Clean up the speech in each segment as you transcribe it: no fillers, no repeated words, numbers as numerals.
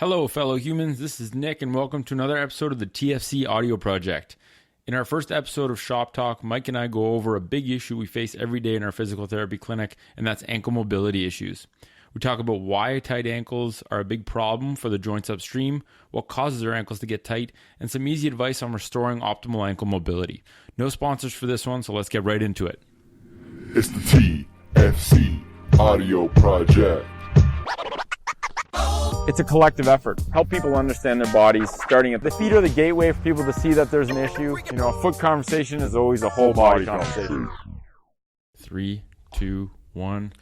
Hello, fellow humans. This is Nick, and welcome to another episode of the TFC Audio Project. In our first episode of Shop Talk, Mike and I go over a big issue we face every day in our physical therapy clinic, and that's ankle mobility issues. We talk about why tight ankles are a big problem for the joints upstream, what causes our ankles to get tight, and some easy advice on restoring optimal ankle mobility. No sponsors for this one, so let's get right into it. It's the TFC Audio Project. It's a collective effort. Help people understand their bodies, starting at the feet are the gateway for people to see that there's an issue. You know, a foot conversation is always a whole body conversation. 3, 2, 1,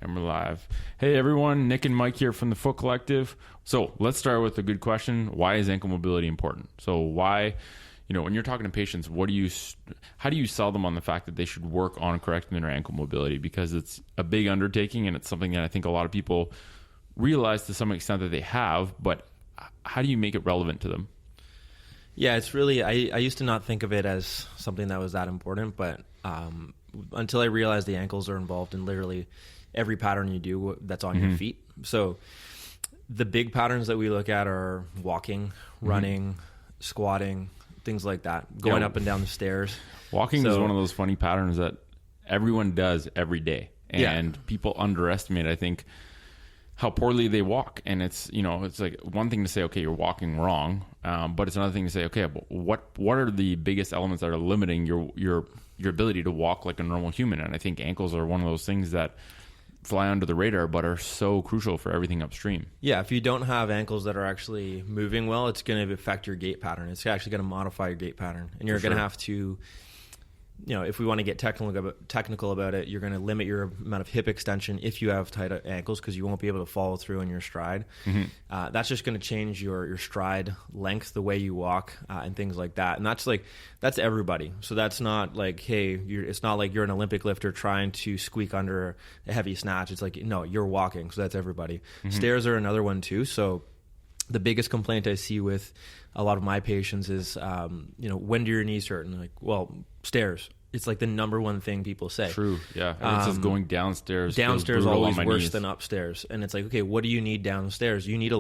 and we're live. Hey everyone, Nick and Mike here from the Foot Collective. So let's start with a good question. Why is ankle mobility important? So why, when you're talking to patients, how do you sell them on the fact that they should work on correcting their ankle mobility? Because it's a big undertaking and it's something that I think a lot of people realize to some extent that they have, but how do you make it relevant to them? Yeah, it's really, I used to not think of it as something that was that important, but until I realized the ankles are involved in literally every pattern you do that's on your feet. So the big patterns that we look at are walking, running, squatting, things like that, going up and down the stairs. Walking is one of those funny patterns that everyone does every day, and people underestimate, I think, how poorly they walk. And it's like one thing to say, okay, you're walking wrong, but it's another thing to say, okay, but what are the biggest elements that are limiting your ability to walk like a normal human? And I think ankles are one of those things that fly under the radar but are so crucial for everything upstream. Yeah, if you don't have ankles that are actually moving well, it's going to affect your gait pattern. It's actually going to modify your gait pattern, and you're going to have to, if we want to get technical about it, you're going to limit your amount of hip extension if you have tight ankles, because you won't be able to follow through in your stride. That's just going to change your stride length, the way you walk, and things like that. And that's everybody. So that's not like, hey, it's not like you're an Olympic lifter trying to squeak under a heavy snatch. It's like, no, you're walking. So that's everybody. Stairs are another one too. So the biggest complaint I see with a lot of my patients is, when do your knees hurt? And like, well, stairs. It's like the number one thing people say. True, yeah. It says going downstairs. Downstairs always worse than upstairs. And it's like, okay, what do you need downstairs? You need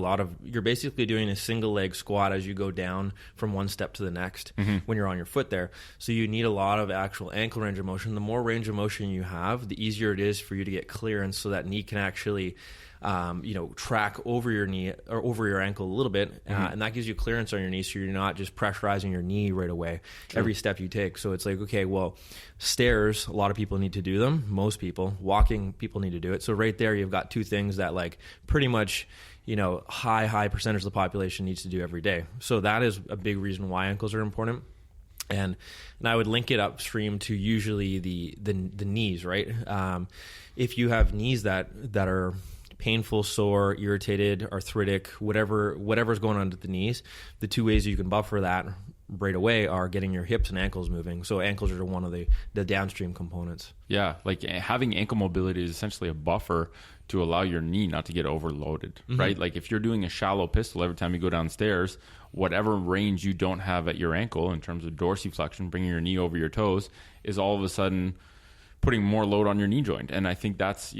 you're basically doing a single leg squat as you go down from one step to the next when you're on your foot there. So you need a lot of actual ankle range of motion. The more range of motion you have, the easier it is for you to get clearance so that knee can actually track over your knee or over your ankle a little bit, and that gives you clearance on your knee, so you're not just pressurizing your knee right away every step you take. So it's like, okay, well, stairs, a lot of people need to do them. Most people. Walking, people need to do it. So right there, you've got two things that like pretty much, high percentage of the population needs to do every day. So that is a big reason why ankles are important. And I would link it upstream to usually the knees, right? If you have knees that are painful, sore, irritated, arthritic, whatever's going on at the knees, the two ways you can buffer that right away are getting your hips and ankles moving. So ankles are one of the downstream components. Yeah, like having ankle mobility is essentially a buffer to allow your knee not to get overloaded, right? Like if you're doing a shallow pistol every time you go downstairs, whatever range you don't have at your ankle in terms of dorsiflexion, bringing your knee over your toes, is all of a sudden putting more load on your knee joint. And I think that's,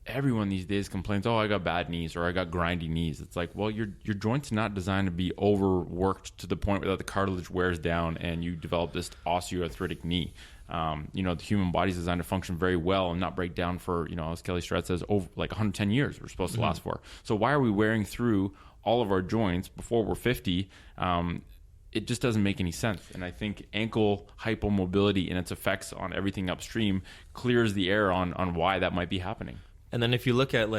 everyone these days complains, oh, I got bad knees or I got grindy knees. It's like, well, your joint's not designed to be overworked to the point where the cartilage wears down and you develop this osteoarthritic knee. The human body's designed to function very well and not break down for, as Kelly Stratz says, over like 110 years we're supposed to last for. So why are we wearing through all of our joints before we're 50? It just doesn't make any sense. And I think ankle hypomobility and its effects on everything upstream clears the air on why that might be happening. And then if you look at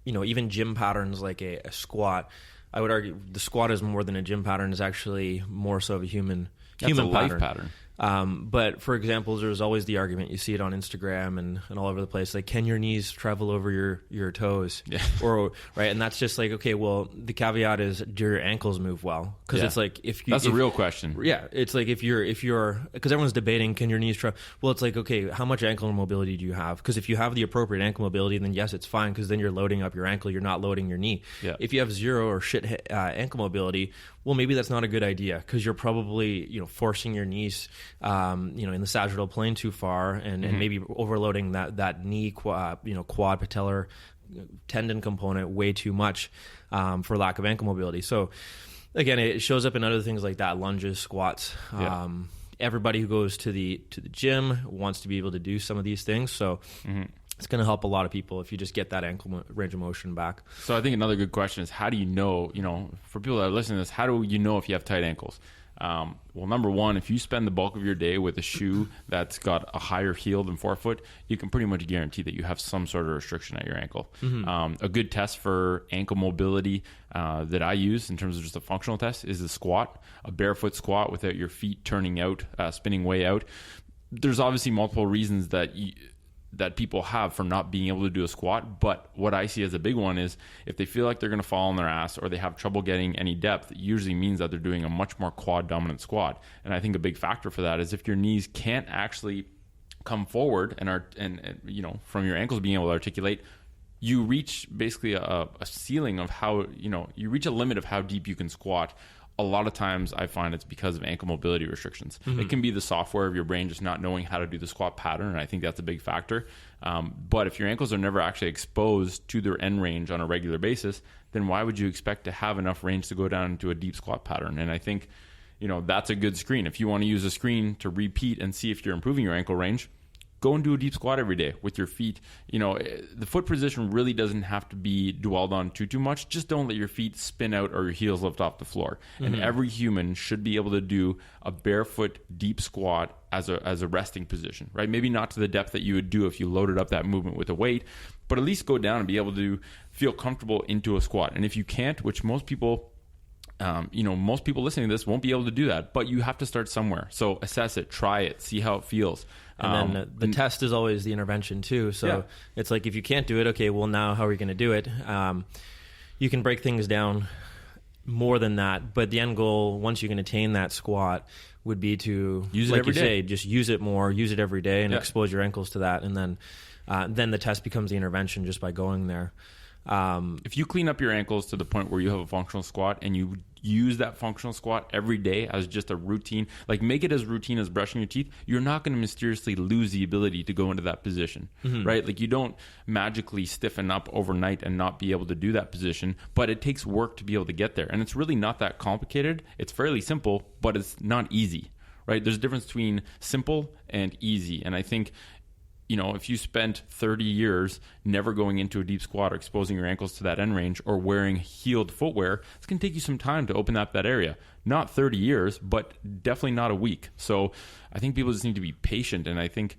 even gym patterns like a squat, I would argue the squat is more than a gym pattern. Is actually more so of a human life pattern. But for example, there's always the argument, you see it on Instagram and all over the place, like, can your knees travel over your toes? Yeah. Or right, and that's just like, okay, well, the caveat is, do your ankles move well? Because it's like, that's a real question. Yeah, it's like if you're because everyone's debating, can your knees travel? Well, it's like, okay, how much ankle mobility do you have? Because if you have the appropriate ankle mobility, then yes, it's fine, because then you're loading up your ankle, you're not loading your knee. Yeah. If you have zero or shit ankle mobility, well, maybe that's not a good idea, because you're probably forcing your knees in the sagittal plane too far, and maybe overloading that knee quad patellar tendon component way too much. for lack of ankle mobility. So again, it shows up in other things like that, lunges, squats. Everybody who goes to the gym wants to be able to do some of these things. So it's going to help a lot of people if you just get that ankle range of motion back. So I think another good question is, how do you know, for people that are listening to this, how do you know if you have tight ankles? Well, number one, if you spend the bulk of your day with a shoe that's got a higher heel than forefoot, you can pretty much guarantee that you have some sort of restriction at your ankle. A good test for ankle mobility that I use in terms of just a functional test is the squat, a barefoot squat without your feet turning out, spinning way out. There's obviously multiple reasons that people have for not being able to do a squat, but what I see as a big one is if they feel like they're going to fall on their ass or they have trouble getting any depth, it usually means that they're doing a much more quad dominant squat. And I think a big factor for that is if your knees can't actually come forward and from your ankles being able to articulate, you reach basically a ceiling of how, you reach a limit of how deep you can squat. A lot of times I find it's because of ankle mobility restrictions. It can be the software of your brain just not knowing how to do the squat pattern, and I think that's a big factor. But if your ankles are never actually exposed to their end range on a regular basis, then why would you expect to have enough range to go down into a deep squat pattern? And I think, that's a good screen. If you want to use a screen to repeat and see if you're improving your ankle range, go and do a deep squat every day with your feet. The foot position really doesn't have to be dwelled on too much. Just don't let your feet spin out or your heels lift off the floor. And every human should be able to do a barefoot deep squat as a resting position, right? Maybe not to the depth that you would do if you loaded up that movement with a weight, but at least go down and be able to feel comfortable into a squat. And if you can't, which most people listening to this won't be able to do that, but you have to start somewhere. So assess it, try it, see how it feels. And then the test is always the intervention too. So it's like, if you can't do it, okay, well now how are we going to do it? You can break things down more than that, but the end goal, once you can attain that squat, would be to use it like every you day. say, just use it more, use it every day, and expose your ankles to that, and then the test becomes the intervention just by going there. If you clean up your ankles to the point where you have a functional squat and you use that functional squat every day as just a routine, like make it as routine as brushing your teeth, you're not going to mysteriously lose the ability to go into that position, right? Like you don't magically stiffen up overnight and not be able to do that position, but it takes work to be able to get there. And it's really not that complicated. It's fairly simple, but it's not easy, right? There's a difference between simple and easy. And I think, if you spent 30 years never going into a deep squat or exposing your ankles to that end range or wearing heeled footwear, it's going to take you some time to open up that area. Not 30 years, but definitely not a week. So I think people just need to be patient. And I think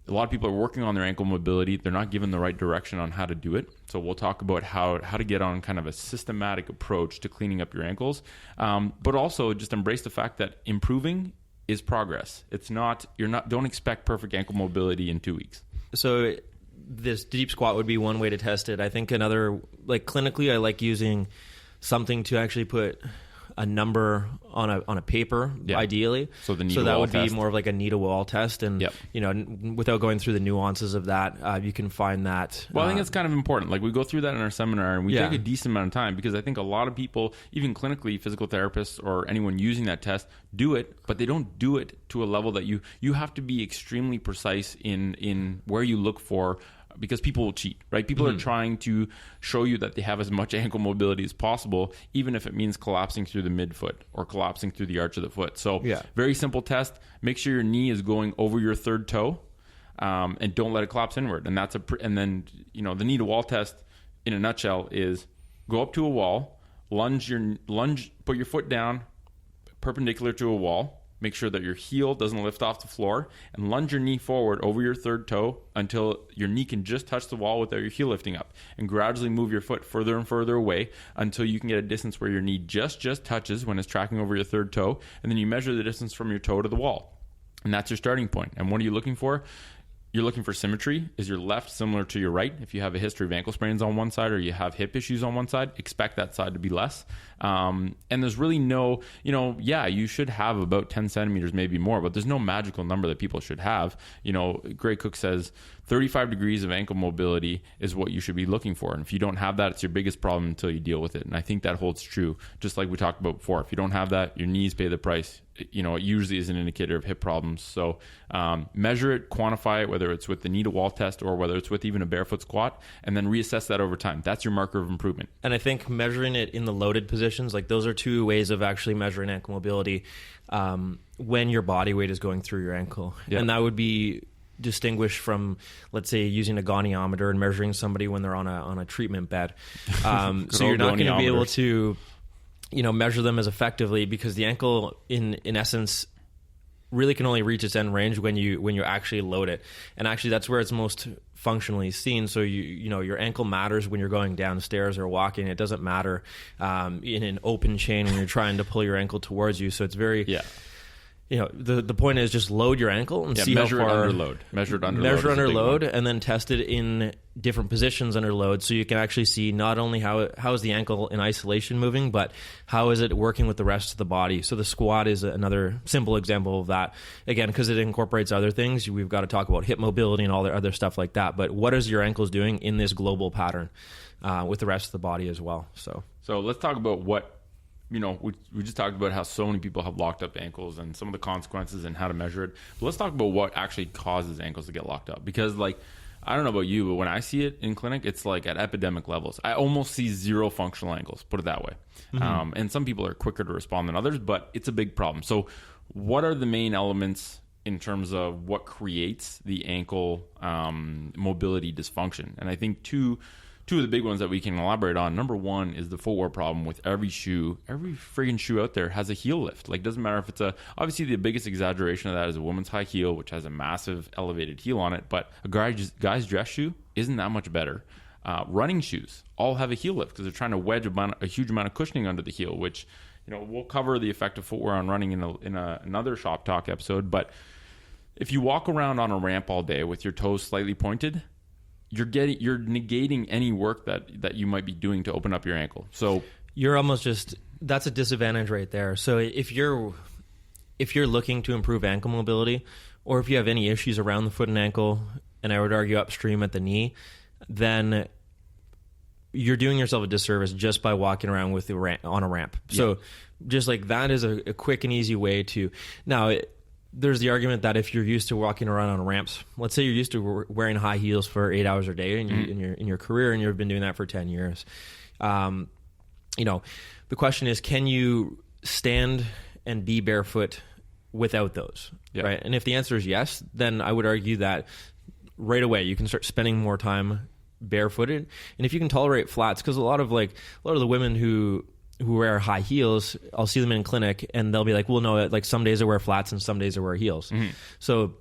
a lot of people are working on their ankle mobility. They're not given the right direction on how to do it. So we'll talk about how to get on kind of a systematic approach to cleaning up your ankles. But also just embrace the fact that improving is progress. It's not, don't expect perfect ankle mobility in 2 weeks. So this deep squat would be one way to test it. I think another, like clinically, I like using something to actually put a number on a paper, ideally. So the knee to that wall would test. be more of like a knee to wall test, and without going through the nuances of that, you can find that. Well, I think it's kind of important. Like we go through that in our seminar, and we take a decent amount of time because I think a lot of people, even clinically, physical therapists or anyone using that test, do it, but they don't do it to a level that you have to be extremely precise in where you look for. Because people will cheat, right? People are trying to show you that they have as much ankle mobility as possible, even if it means collapsing through the midfoot or collapsing through the arch of the foot. So very simple test. Make sure your knee is going over your third toe, and don't let it collapse inward. And then the knee to wall test in a nutshell is go up to a wall, put your foot down perpendicular to a wall. Make sure that your heel doesn't lift off the floor, and lunge your knee forward over your third toe until your knee can just touch the wall without your heel lifting up, and gradually move your foot further and further away until you can get a distance where your knee just touches when it's tracking over your third toe, and then you measure the distance from your toe to the wall. And that's your starting point. And what are you looking for? You're looking for symmetry. Is your left similar to your right? If you have a history of ankle sprains on one side or you have hip issues on one side, expect that side to be less. And there's really no, you should have about 10 centimeters, maybe more, but there's no magical number that people should have. Gray Cook says 35 degrees of ankle mobility is what you should be looking for. And if you don't have that, it's your biggest problem until you deal with it. And I think that holds true. Just like we talked about before, if you don't have that, your knees pay the price. It usually is an indicator of hip problems. So measure it, quantify it, whether it's with the knee to wall test or whether it's with even a barefoot squat, and then reassess that over time. That's your marker of improvement. And I think measuring it in the loaded positions, like those are two ways of actually measuring ankle mobility when your body weight is going through your ankle. Yep. And that would be distinguished from, let's say, using a goniometer and measuring somebody when they're on a treatment bed. So you're not going to be able to, measure them as effectively, because the ankle, in essence, really can only reach its end range when you actually load it. And actually, that's where it's most functionally seen. So your ankle matters when you're going downstairs or walking. It doesn't matter in an open chain when you're trying to pull your ankle towards you. So it's very the point is just load your ankle and see measure how far. It under load. Measure it under measure load. Under load, and then test it in different positions under load, so you can actually see not only how is the ankle in isolation moving, but how is it working with the rest of the body. So the squat is another simple example of that. Again, because it incorporates other things, we've got to talk about hip mobility and all the other stuff like that. But what is your ankles doing in this global pattern with the rest of the body as well? So let's talk about what. We just talked about how so many people have locked up ankles and some of the consequences and how to measure it. But let's talk about what actually causes ankles to get locked up. Because, I don't know about you, but when I see it in clinic, it's like at epidemic levels. I almost see zero functional ankles, put it that way. Mm-hmm. And some people are quicker to respond than others, but it's a big problem. So what are the main elements in terms of what creates the ankle mobility dysfunction? And I think two of the big ones that we can elaborate on. Number one is the footwear problem with every shoe. Every friggin' shoe out there has a heel lift. Doesn't matter if it's obviously the biggest exaggeration of that is a woman's high heel, which has a massive elevated heel on it. But a guy's dress shoe isn't that much better. Running shoes all have a heel lift because they're trying to wedge a huge amount of cushioning under the heel, which, we'll cover the effect of footwear on running in another Shop Talk episode. But if you walk around on a ramp all day with your toes slightly pointed, you're negating any work that you might be doing to open up your ankle. So you're almost that's a disadvantage right there. So if you're looking to improve ankle mobility, or if you have any issues around the foot and ankle, and I would argue upstream at the knee, then you're doing yourself a disservice just by walking around with on a ramp. So just like that is a quick and easy way to now. There's the argument that if you're used to walking around on ramps, let's say you're used to wearing high heels for 8 hours a day in your career, and you've been doing that for 10 years. The question is, can you stand and be barefoot without those? Yeah. Right? And if the answer is yes, then I would argue that right away you can start spending more time barefooted. And if you can tolerate flats, because a lot of the women who wear high heels, I'll see them in clinic and they'll be like, well, no, some days I wear flats and some days I wear heels. Mm-hmm. So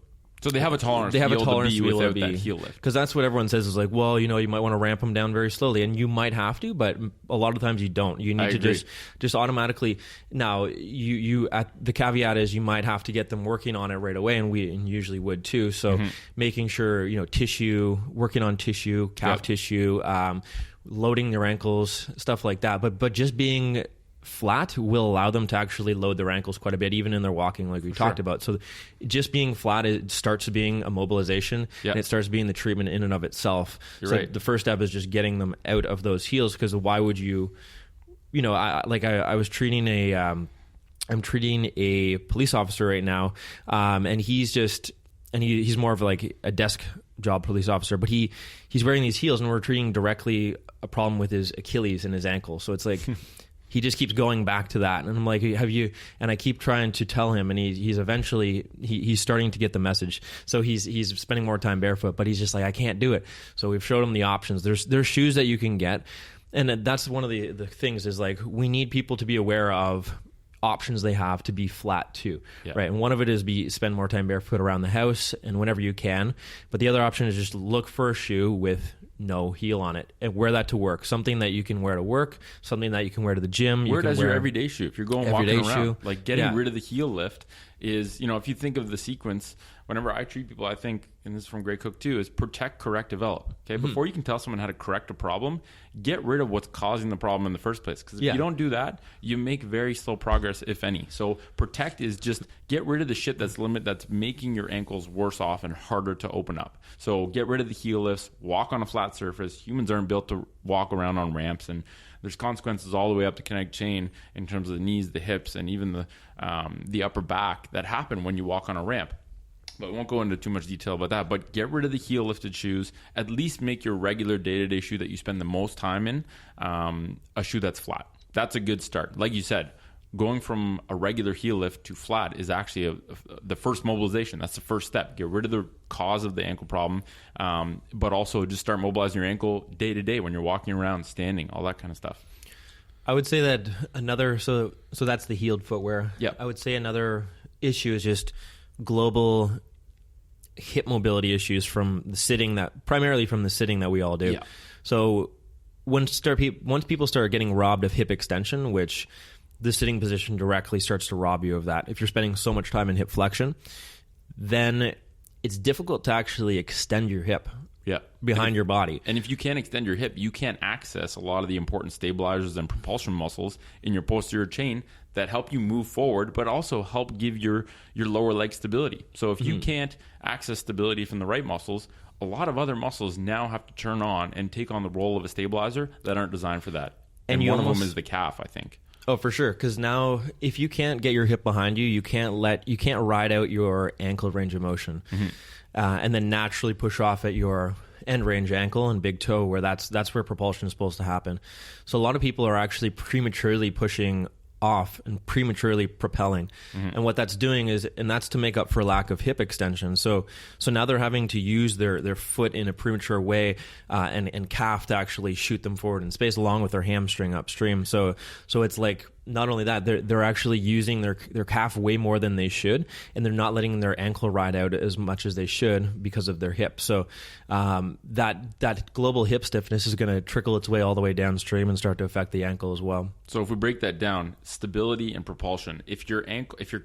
they have a tolerance. They have a tolerance to be without that heel lift. Because that's what everyone says is like, well, you might want to ramp them down very slowly, and you might have to, but a lot of times you don't. You need to just automatically. Now, you at the caveat is you might have to get them working on it right away, and we usually would too. So making sure working on tissue, calf tissue, loading their ankles, stuff like that. But just being flat will allow them to actually load their ankles quite a bit, even in their walking, like we talked about. So just being flat, it starts being a mobilization, and it starts being the treatment in and of itself. You're so right. The first step is just getting them out of those heels, because why would you, I was treating I'm treating a police officer right now, and he's more of like a desk job police officer, but he's wearing these heels, and we're treating directly a problem with his Achilles and his ankle. So it's like he just keeps going back to that, and I'm like, have you? And I keep trying to tell him, and he's eventually he's starting to get the message. So he's spending more time barefoot, but he's just like, I can't do it. So we've showed him the options. There's shoes that you can get, and that's one of the things is like we need people to be aware of options they have to be flat too, right? And one of it is spend more time barefoot around the house and whenever you can. But the other option is just look for a shoe with no heel on it and wear that to work. Something that you can wear to work, something that you can wear to the gym. Wear it as your everyday shoe. If you're going walking around, shoe. like getting rid of the heel lift is, if you think of the sequence whenever I treat people, I think, and this is from Greg Cook too, is protect, correct, develop. Okay, before you can tell someone how to correct a problem, get rid of what's causing the problem in the first place. Because if you don't do that, you make very slow progress, if any. So protect is just get rid of the shit that's making your ankles worse off and harder to open up. So get rid of the heel lifts, walk on a flat surface. Humans aren't built to walk around on ramps, and there's consequences all the way up the kinetic chain in terms of the knees, the hips, and even the upper back that happen when you walk on a ramp. But we won't go into too much detail about that. But get rid of the heel lifted shoes. At least make your regular day-to-day shoe that you spend the most time in a shoe that's flat. That's a good start. Like you said, going from a regular heel lift to flat is actually the first mobilization. That's the first step. Get rid of the cause of the ankle problem, but also just start mobilizing your ankle day to day when you're walking around, standing, all that kind of stuff. I would say that so that's the heeled footwear. Yeah. I would say another issue is just global hip mobility issues primarily from the sitting that we all do. Yeah. So once people start getting robbed of hip extension, which the sitting position directly starts to rob you of that. If you're spending so much time in hip flexion, then it's difficult to actually extend your hip behind your body. And if you can't extend your hip, you can't access a lot of the important stabilizers and propulsion muscles in your posterior chain that help you move forward, but also help give your lower leg stability. So if you can't access stability from the right muscles, a lot of other muscles now have to turn on and take on the role of a stabilizer that aren't designed for that. And one of them is the calf, I think. Oh, for sure. Because now, if you can't get your hip behind you, you can't ride out your ankle range of motion, and then naturally push off at your end range ankle and big toe, where that's where propulsion is supposed to happen. So a lot of people are actually prematurely pushing off and prematurely propelling, and what that's doing is, and that's to make up for lack of hip extension. So now they're having to use their foot in a premature way and calf to actually shoot them forward in space, along with their hamstring upstream. So it's like, not only that, they're actually using their calf way more than they should, and they're not letting their ankle ride out as much as they should because of their hip. So that global hip stiffness is going to trickle its way all the way downstream and start to affect the ankle as well. So if we break that down, stability and propulsion. If your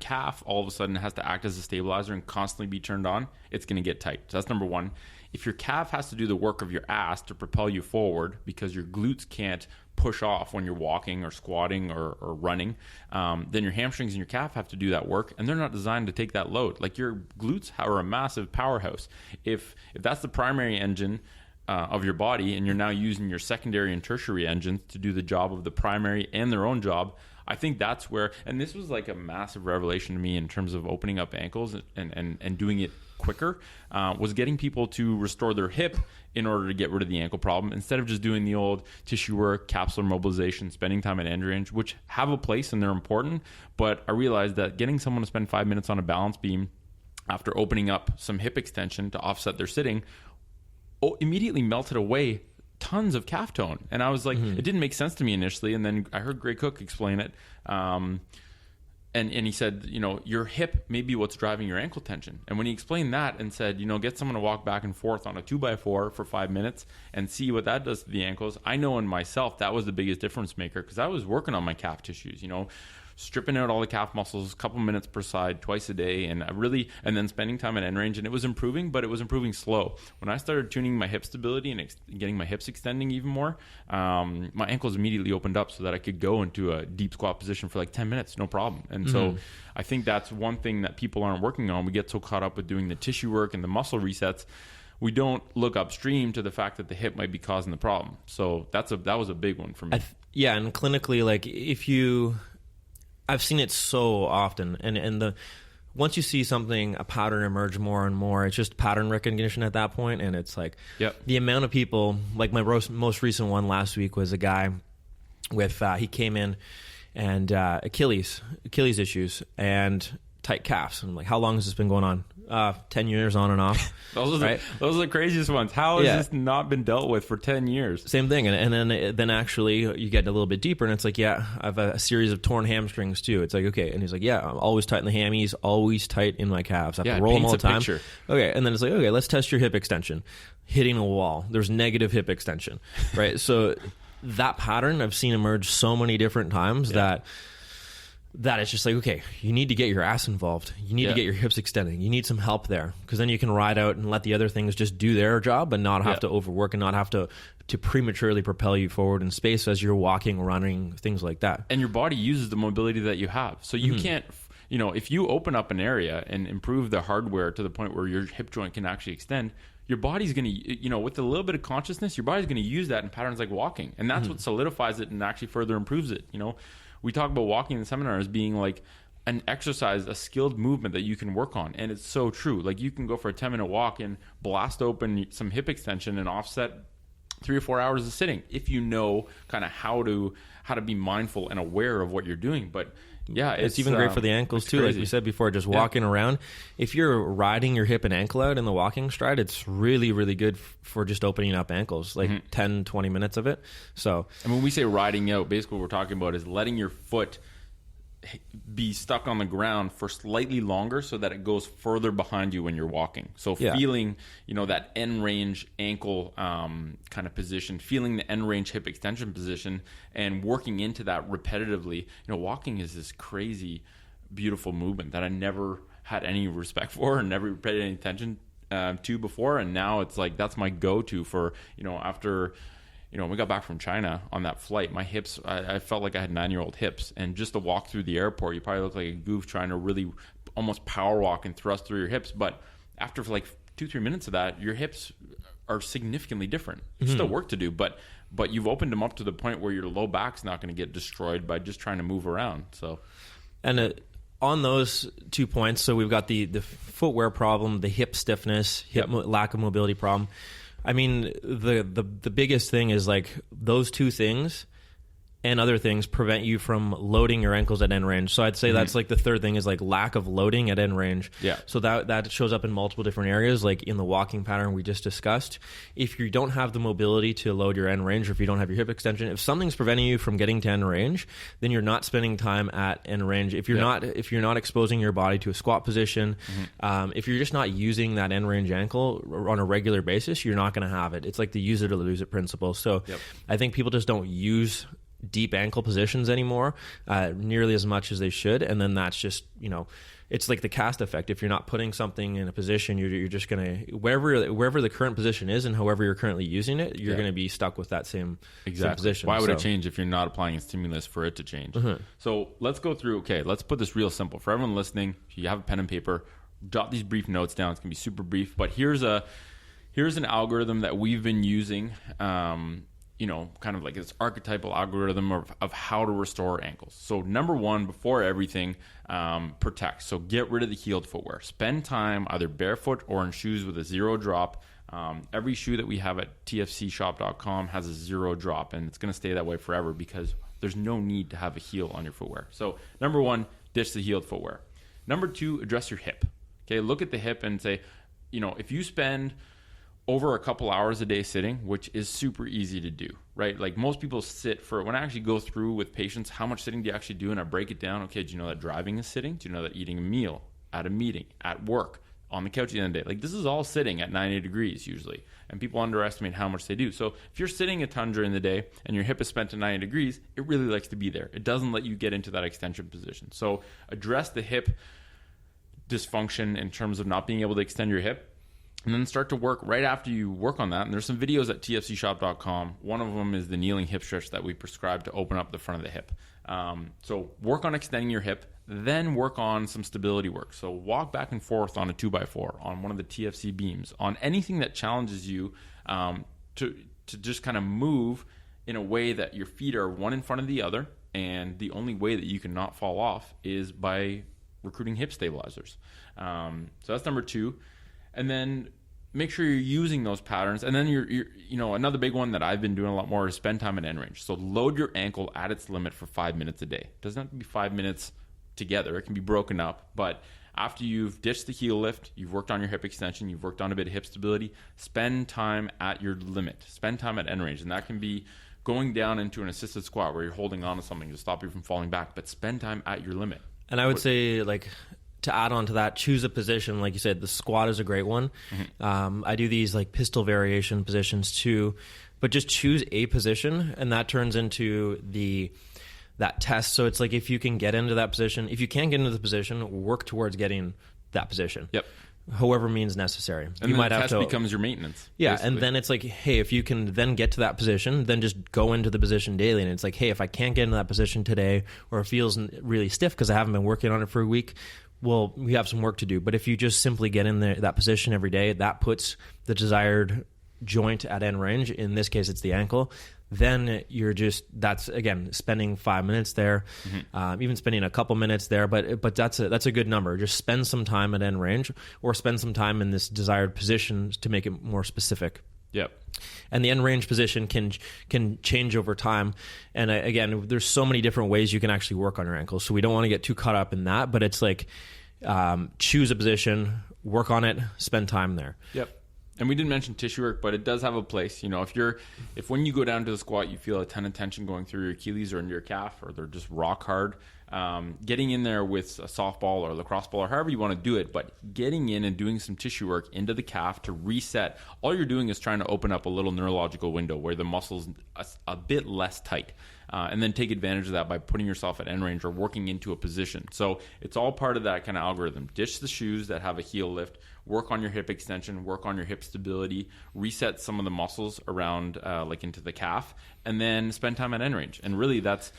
calf all of a sudden has to act as a stabilizer and constantly be turned on, it's going to get tight. So that's number one. If your calf has to do the work of your ass to propel you forward because your glutes can't push off when you're walking or squatting or running, then your hamstrings and your calf have to do that work, and they're not designed to take that load. Like, your glutes are a massive powerhouse. If that's the primary engine of your body, and you're now using your secondary and tertiary engines to do the job of the primary and their own job, I think that's where, and this was like a massive revelation to me in terms of opening up ankles and doing it quicker, was getting people to restore their hip in order to get rid of the ankle problem, instead of just doing the old tissue work, capsular mobilization, spending time at end range, which have a place and they're important. But I realized that getting someone to spend 5 minutes on a balance beam after opening up some hip extension to offset their sitting immediately melted away tons of calf tone. And I was like, it didn't make sense to me initially. And then I heard Greg Cook explain it. And he said, your hip may be what's driving your ankle tension. And when he explained that and said, get someone to walk back and forth on a 2x4 for 5 minutes and see what that does to the ankles, I know in myself that was the biggest difference maker, because I was working on my calf tissues, stripping out all the calf muscles, a couple minutes per side, twice a day, and then spending time at end range, and it was improving, but it was improving slow. When I started tuning my hip stability and getting my hips extending even more, my ankles immediately opened up so that I could go into a deep squat position for like 10 minutes, no problem. And so I think that's one thing that people aren't working on. We get so caught up with doing the tissue work and the muscle resets, we don't look upstream to the fact that the hip might be causing the problem. So that was a big one for me. And clinically, like, I've seen it so often, and once you see a pattern emerge more and more, it's just pattern recognition at that point, and it's like the amount of people. Like, my most recent one last week was a guy with he came in and Achilles issues and tight calves. And I'm like, how long has this been going on? 10 years on and off. Those are the craziest ones. How has this not been dealt with for 10 years? Same thing. And then actually you get a little bit deeper, and it's like, I have a series of torn hamstrings too. It's like, okay. And he's like, I'm always tight in the hammies, always tight in my calves. I have to roll them all the time. Picture. Okay. And then it's like, okay, let's test your hip extension. Hitting a wall. There's negative hip extension, right? So that pattern I've seen emerge so many different times that that it's just like, okay, you need to get your ass involved. You need to get your hips extending. You need some help there, because then you can ride out and let the other things just do their job and not have to overwork and not have to prematurely propel you forward in space as you're walking, running, things like that. And your body uses the mobility that you have. So you can't, you know, if you open up an area and improve the hardware to the point where your hip joint can actually extend, your body's going to, you know, with a little bit of consciousness, your body's going to use that in patterns like walking. And that's what solidifies it and actually further improves it. You know, we talk about walking in the seminar as being like an exercise, a skilled movement that you can work on. And it's so true. Like, you can go for a 10-minute walk and blast open some hip extension and offset 3 or 4 hours of sitting if you know kind of how to be mindful and aware of what you're doing. But yeah, it's even great for the ankles too. Like we said before, just walking around. If you're riding your hip and ankle out in the walking stride, it's really, really good for just opening up ankles, like 10, 20 minutes of it. So, and when we say riding out, basically what we're talking about is letting your foot be stuck on the ground for slightly longer so that it goes further behind you when you're walking. So feeling, you know, that end range ankle kind of position, feeling the end range hip extension position, and working into that repetitively. You know, walking is this crazy, beautiful movement that I never had any respect for and never paid any attention to before. And now it's like, that's my go-to for, you know, after... You know, when we got back from China on that flight, my hips, I felt like I had 9-year-old hips. And just to walk through the airport, you probably look like a goof trying to really almost power walk and thrust through your hips. But after like 2-3 minutes of that, your hips are significantly different. There's still work to do, but you've opened them up to the point where your low back's not going to get destroyed by just trying to move around. So, and on those 2 points, so we've got the footwear problem, the hip stiffness, lack of mobility problem. I mean, the biggest thing is like those two things and other things prevent you from loading your ankles at end range. So I'd say that's like the third thing is like lack of loading at end range. Yeah. So that shows up in multiple different areas, like in the walking pattern we just discussed. If you don't have the mobility to load your end range, or if you don't have your hip extension, if something's preventing you from getting to end range, then you're not spending time at end range. If you're not exposing your body to a squat position, if you're just not using that end range ankle on a regular basis, you're not going to have it. It's like the use it or lose it principle. So I think people just don't use deep ankle positions anymore nearly as much as they should, and then that's just, you know, it's like the cast effect. If you're not putting something in a position, you're just gonna wherever the current position is and however you're currently using it, you're gonna be stuck with that same position. Why would it change if you're not applying a stimulus for it to change? So let's go through. Okay, let's put this real simple for everyone listening. If you have a pen and paper, jot these brief notes down. It's gonna be super brief, but here's an algorithm that we've been using. You know, kind of like this archetypal algorithm of how to restore ankles. So number one, before everything, protect. So get rid of the heeled footwear. Spend time either barefoot or in shoes with a 0 drop. Every shoe that we have at tfcshop.com has a 0 drop, and it's going to stay that way forever because there's no need to have a heel on your footwear. So number one, ditch the heeled footwear. Number two, address your hip. Okay, look at the hip and say, you know, if you spend over a couple hours a day sitting, which is super easy to do, right? Like most people sit for, when I actually go through with patients, how much sitting do you actually do? And I break it down. Okay, do you know that driving is sitting? Do you know that eating a meal, at a meeting, at work, on the couch at the end of the day? Like this is all sitting at 90 degrees usually. And people underestimate how much they do. So if you're sitting a ton during the day and your hip is spent to 90 degrees, it really likes to be there. It doesn't let you get into that extension position. So address the hip dysfunction in terms of not being able to extend your hip. And then start to work right after you work on that. And there's some videos at tfcshop.com. One of them is the kneeling hip stretch that we prescribe to open up the front of the hip. So work on extending your hip, then work on some stability work. So walk back and forth on a 2x4, on one of the TFC beams, on anything that challenges you to just kind of move in a way that your feet are one in front of the other. And the only way that you can not fall off is by recruiting hip stabilizers. So that's number two. And then make sure you're using those patterns. And then you're you know, another big one that I've been doing a lot more is spend time at end range. So load your ankle at its limit for 5 minutes a day. It doesn't have to be 5 minutes together. It can be broken up. But after you've ditched the heel lift, you've worked on your hip extension, you've worked on a bit of hip stability, spend time at your limit. Spend time at end range. And that can be going down into an assisted squat where you're holding on to something to stop you from falling back. But spend time at your limit. And I would say, like, to add on to that, choose a position. Like you said, the squat is a great one. I do these like pistol variation positions too, but just choose a position, and that turns into the that test. So it's like, if you can get into that position, if you can't get into the position, work towards getting that position. Yep. However means necessary. And you might the have test to becomes your maintenance. Yeah, basically. and then it's like, hey, if you can then get to that position, then just go into the position daily. And it's like, hey, if I can't get into that position today, or it feels really stiff because I haven't been working on it for a week, well, we have some work to do. But if you just simply get in that position every day, that puts the desired joint at end range. In this case, it's the ankle. Then that's again spending 5 minutes there, even spending a couple minutes there. But that's a good number. Just spend some time at end range, or spend some time in this desired position to make it more specific. Yep. And the end range position can change over time. And again, there's so many different ways you can actually work on your ankle. So we don't want to get too caught up in that. But it's like, choose a position, work on it, spend time there. Yep. And we didn't mention tissue work, but it does have a place. You know, if when you go down to the squat, you feel a ton of tension going through your Achilles or into your calf, or they're just rock hard, getting in there with a softball or a lacrosse ball or however you want to do it, but getting in and doing some tissue work into the calf to reset, all you're doing is trying to open up a little neurological window where the muscle's a bit less tight. And then take advantage of that by putting yourself at end range or working into a position. So it's all part of that kind of algorithm. Ditch the shoes that have a heel lift, work on your hip extension, work on your hip stability, reset some of the muscles around like into the calf, and then spend time at end range. And really that's,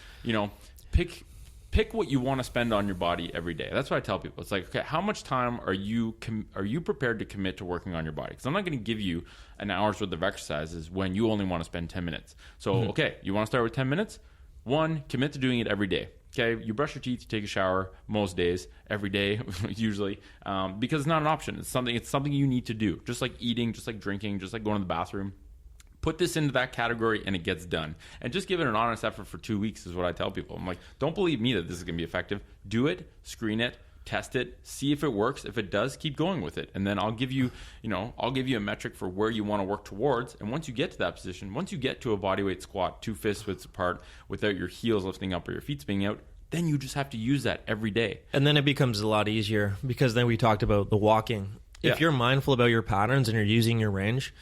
pick what you want to spend on your body every day. That's what I tell people. It's like, okay, how much time are you prepared to commit to working on your body? Because I'm not going to give you an hour's worth of exercises when you only want to spend 10 minutes. So, okay, you want to start with 10 minutes? 1, commit to doing it every day. Okay, you brush your teeth, you take a shower most days, every day, usually, because it's not an option. It's something you need to do. Just like eating, just like drinking, just like going to the bathroom. Put this into that category and it gets done. And just give it an honest effort for 2 weeks is what I tell people. I'm like, don't believe me that this is going to be effective. Do it, screen it, test it, see if it works. If it does, keep going with it. And then I'll give you a metric for where you want to work towards. And once you get to that position, once you get to a bodyweight squat, 2 fists widths apart, without your heels lifting up or your feet spinning out, then you just have to use that every day. And then it becomes a lot easier, because then we talked about the walking. If you're mindful about your patterns and you're using your range,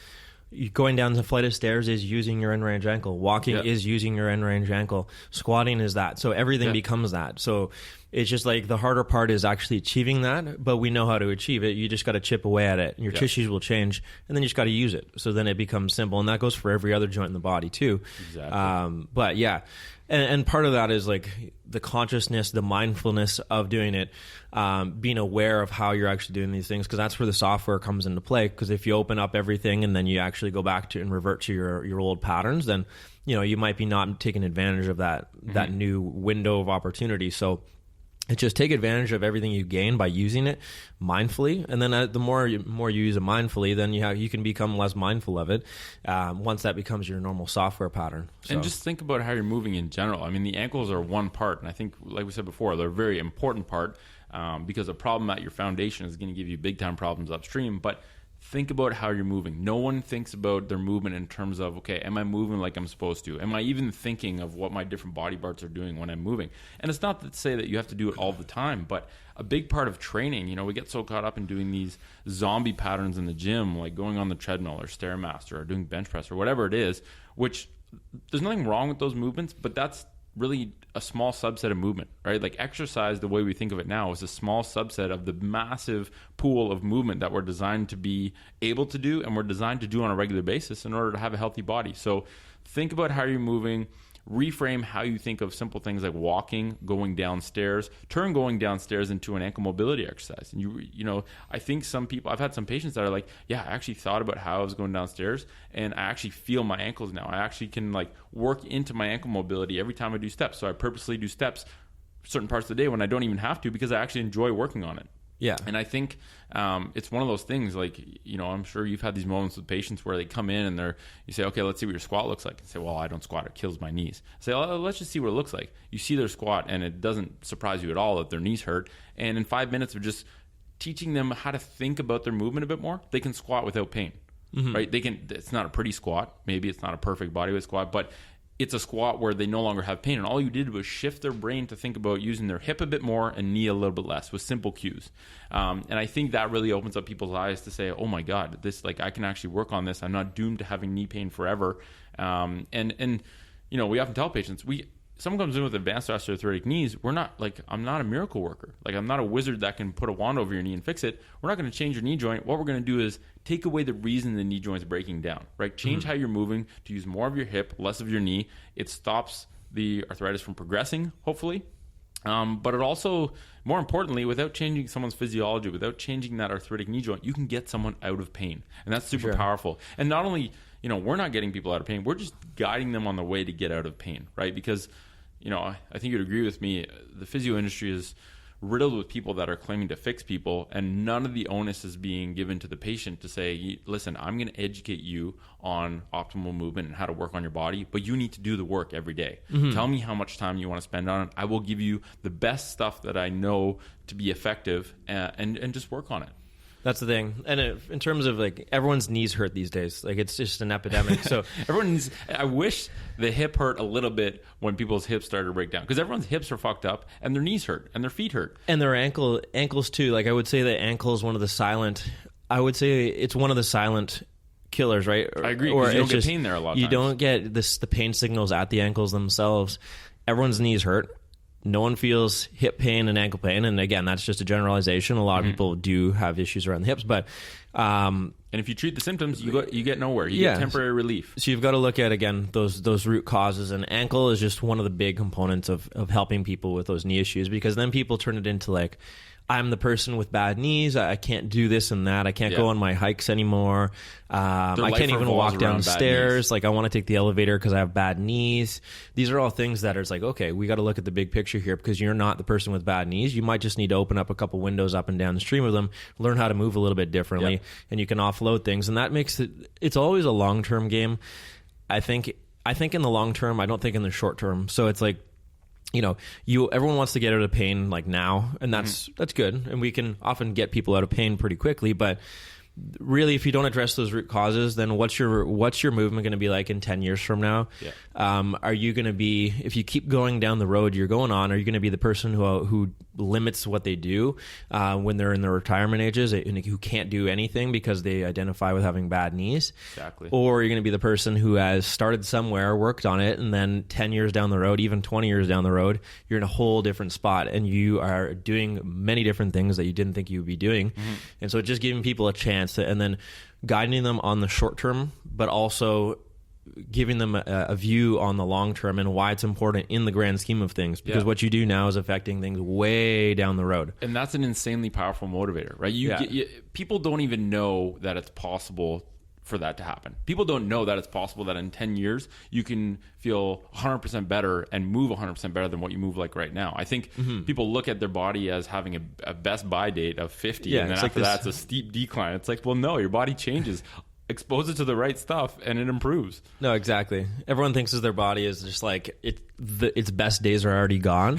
going down the flight of stairs is using your end range ankle. Walking is using your end range ankle. Squatting is that. So everything becomes that. So it's just like the harder part is actually achieving that, but we know how to achieve it. You just got to chip away at it. Your tissues will change, and then you just got to use it. So then it becomes simple, and that goes for every other joint in the body too. Exactly. But yeah, and part of that is like the consciousness, the mindfulness of doing it, being aware of how you're actually doing these things, because that's where the software comes into play. Because if you open up everything and then you actually go back to and revert to your old patterns, then you might be not taking advantage of that new window of opportunity. So it's just take advantage of everything you gain by using it mindfully, and then the more you use it mindfully, then you can become less mindful of it once that becomes your normal software pattern. So. And just think about how you're moving in general. I mean, the ankles are one part, and I think, like we said before, they're a very important part because a problem at your foundation is going to give you big time problems upstream. But think about how you're moving. No one thinks about their movement in terms of, okay, am I moving like I'm supposed to? Am I even thinking of what my different body parts are doing when I'm moving? And it's not to say that you have to do it all the time, but a big part of training, we get so caught up in doing these zombie patterns in the gym, like going on the treadmill or Stairmaster or doing bench press or whatever it is, which there's nothing wrong with those movements, but that's really a small subset of movement, right? Like exercise, the way we think of it now, is a small subset of the massive pool of movement that we're designed to be able to do, and we're designed to do on a regular basis in order to have a healthy body. So think about how you're moving, reframe how you think of simple things like walking, going downstairs, turn going downstairs into an ankle mobility exercise. And I think some people, I've had some patients that are like, yeah, I actually thought about how I was going downstairs and I actually feel my ankles now. I actually can work into my ankle mobility every time I do steps. So I purposely do steps certain parts of the day when I don't even have to, because I actually enjoy working on it. Yeah. And I think it's one of those things, I'm sure you've had these moments with patients where they come in and you say, okay, let's see what your squat looks like. And say, well, I don't squat, it kills my knees. Say, oh, let's just see what it looks like. You see their squat and it doesn't surprise you at all that their knees hurt. And in 5 minutes of just teaching them how to think about their movement a bit more, they can squat without pain, right? It's not a pretty squat. Maybe it's not a perfect bodyweight squat, but it's a squat where they no longer have pain, and all you did was shift their brain to think about using their hip a bit more and knee a little bit less with simple cues. And I think that really opens up people's eyes to say, oh my God, this, I can actually work on this. I'm not doomed to having knee pain forever. And we often tell patients, someone comes in with advanced osteoarthritic knees, I'm not a miracle worker. Like, I'm not a wizard that can put a wand over your knee and fix it. We're not going to change your knee joint. What we're going to do is take away the reason the knee joint's breaking down, right? Change how you're moving to use more of your hip, less of your knee. It stops the arthritis from progressing, hopefully. But it also, more importantly, without changing someone's physiology, without changing that arthritic knee joint, you can get someone out of pain. And that's super powerful. And not only, we're not getting people out of pain, we're just guiding them on the way to get out of pain, right? Because, I think you'd agree with me, the physio industry is riddled with people that are claiming to fix people, and none of the onus is being given to the patient to say, listen, I'm going to educate you on optimal movement and how to work on your body, but you need to do the work every day. Tell me how much time you want to spend on it. I will give you the best stuff that I know to be effective, and just work on it. That's the thing. And in terms of like, everyone's knees hurt these days. Like, it's just an epidemic. So I wish the hip hurt a little bit when people's hips started to break down, because everyone's hips are fucked up and their knees hurt and their feet hurt. And their ankles too. Like, I would say that ankle is one of the silent killers, right? I agree, because you don't get pain there a lot of times. You don't get the pain signals at the ankles themselves. Everyone's knees hurt. No one feels hip pain and ankle pain. And again, that's just a generalization. A lot of people do have issues around the hips, but and if you treat the symptoms, you get nowhere. You get temporary relief. So you've got to look at, again, those root causes, and ankle is just one of the big components of helping people with those knee issues, because then people turn it into like, I'm the person with bad knees. I can't do this and that. I can't go on my hikes anymore. I can't even walk downstairs. Like, I want to take the elevator because I have bad knees. These are all things that are like, okay, we got to look at the big picture here, because you're not the person with bad knees. You might just need to open up a couple windows up and down the stream of them, learn how to move a little bit differently, and you can offload things. And that makes it's always a long-term game. I think in the long term, I don't think in the short term. So it's like, everyone wants to get out of pain like now, and that's good, and we can often get people out of pain pretty quickly. But really, if you don't address those root causes, then what's your movement going to be like in 10 years from now? Are you going to be, if you keep going down the road you're going on, are you going to be the person who limits what they do when they're in their retirement ages, and who can't do anything because they identify with having bad knees? Exactly. Or are you going to be the person who has started somewhere, worked on it, and then 10 years down the road, even 20 years down the road, you're in a whole different spot, and you are doing many different things that you didn't think you would be doing. And so just giving people a chance and then guiding them on the short term, but also giving them a view on the long term and why it's important in the grand scheme of things, because what you do now is affecting things way down the road. And that's an insanely powerful motivator, right? People don't even know that it's possible for that to happen. People don't know that it's possible that in 10 years you can feel 100% better and move 100% better than what you move like right now. I think people look at their body as having a best buy date of 50, and then after that it's a steep decline. It's like, well, no, your body changes. Expose it to the right stuff and it improves. No, exactly. Everyone thinks their body is just like its best days are already gone,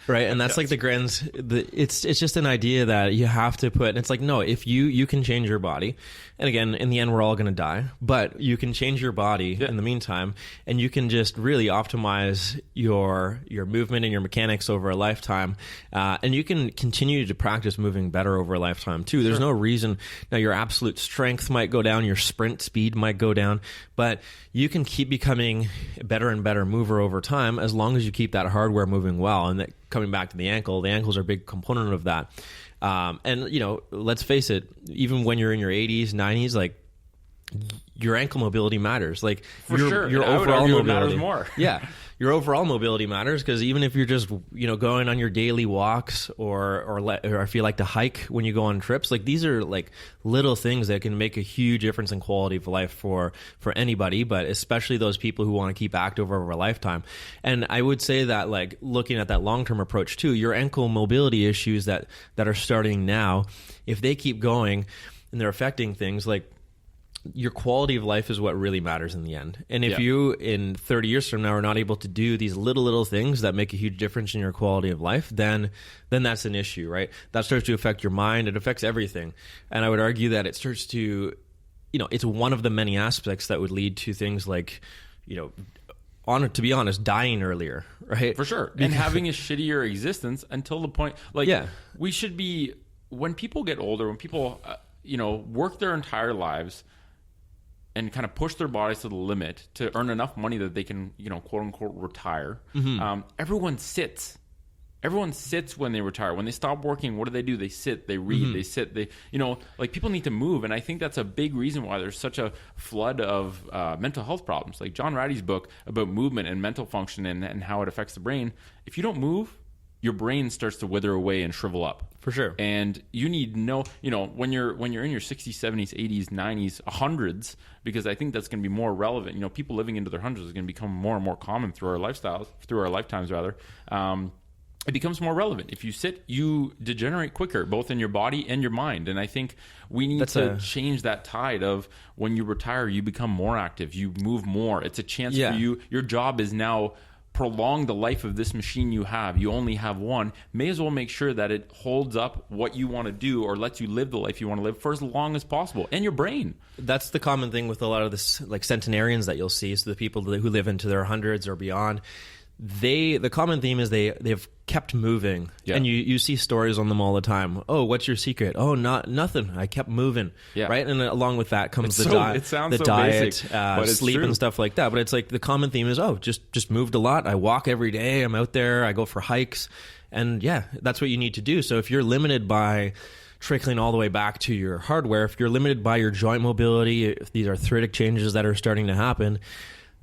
right? And that's like it's just an idea that you have to put. And it's like, no, if you can change your body, and again, in the end, we're all going to die, but you can change your body in the meantime, and you can just really optimize your movement and your mechanics over a lifetime, and you can continue to practice moving better over a lifetime too. There's no reason. Now, your absolute strength might go down, your sprint speed might go down, but you can keep becoming a better and better mover over time as long as you keep that hardware moving well. And that, coming back to the ankles are a big component of that. And let's face it, even when you're in your 80s, 90s, like, your ankle mobility matters. Like, your overall mobility matters more. Your overall mobility matters, because even if you're just going on your daily walks or if you like to hike when you go on trips, like, these are like little things that can make a huge difference in quality of life for anybody, but especially those people who want to keep active over a lifetime. And I would say that, like, looking at that long-term approach too, your ankle mobility issues that are starting now, if they keep going and they're affecting things, like, your quality of life is what really matters in the end. And if you in 30 years from now are not able to do these little things that make a huge difference in your quality of life, then that's an issue, right? That starts to affect your mind. It affects everything. And I would argue that it starts to, it's one of the many aspects that would lead to things like, to be honest, dying earlier, right? For sure. And having a shittier existence until the point, like, we should be, when people get older, when people, work their entire lives, and kind of push their bodies to the limit to earn enough money that they can, quote unquote, retire. Everyone sits. Everyone sits when they retire. When they stop working, what do? They sit, they read, they sit, people need to move. And I think that's a big reason why there's such a flood of mental health problems. Like John Ratty's book about movement and mental function and how it affects the brain. If you don't move, your brain starts to wither away and shrivel up. For sure. And you need when you're in your 60s, 70s, 80s, 90s, 100s, because I think that's going to be more relevant. People living into their hundreds is going to become more and more common through our lifetimes rather. It becomes more relevant. If you sit, you degenerate quicker, both in your body and your mind. And I think we need to change that tide of when you retire, you become more active, you move more. It's a chance for you. Your job is now prolong the life of this machine you have. You only have one. May as well make sure that it holds up what you want to do or lets you live the life you want to live for as long as possible. And your brain. That's the common thing with a lot of this, like centenarians that you'll see. So the people who live into their hundreds or beyond, the common theme is they've kept moving. And you see stories on them all the time. Oh, what's your secret? Oh, nothing. I kept moving. Right. And along with that comes diet, basic, sleep true. And stuff like that. But it's like the common theme is, just moved a lot. I walk every day. I'm out there. I go for hikes. And that's what you need to do. So if you're limited by trickling all the way back to your hardware, if you're limited by your joint mobility, if these arthritic changes that are starting to happen,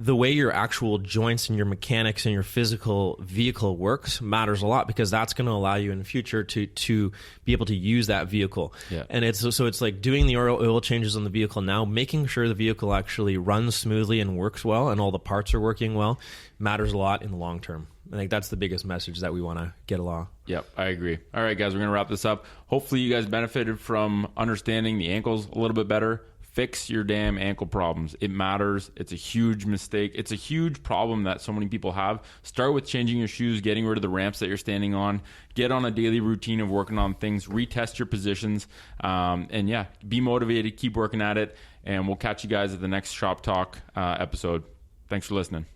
the way your actual joints and your mechanics and your physical vehicle works matters a lot, because that's going to allow you in the future to be able to use that vehicle. And it's like doing the oil changes on the vehicle now, making sure the vehicle actually runs smoothly and works well and all the parts are working well matters a lot in the long term. I think that's the biggest message that we want to get along. Yep, I agree. All right, guys, we're going to wrap this up. Hopefully you guys benefited from understanding the ankles a little bit better. Fix your damn ankle problems. It matters. It's a huge mistake. It's a huge problem that so many people have. Start with changing your shoes, getting rid of the ramps that you're standing on. Get on a daily routine of working on things. Retest your positions. And be motivated. Keep working at it. And we'll catch you guys at the next Shop Talk episode. Thanks for listening.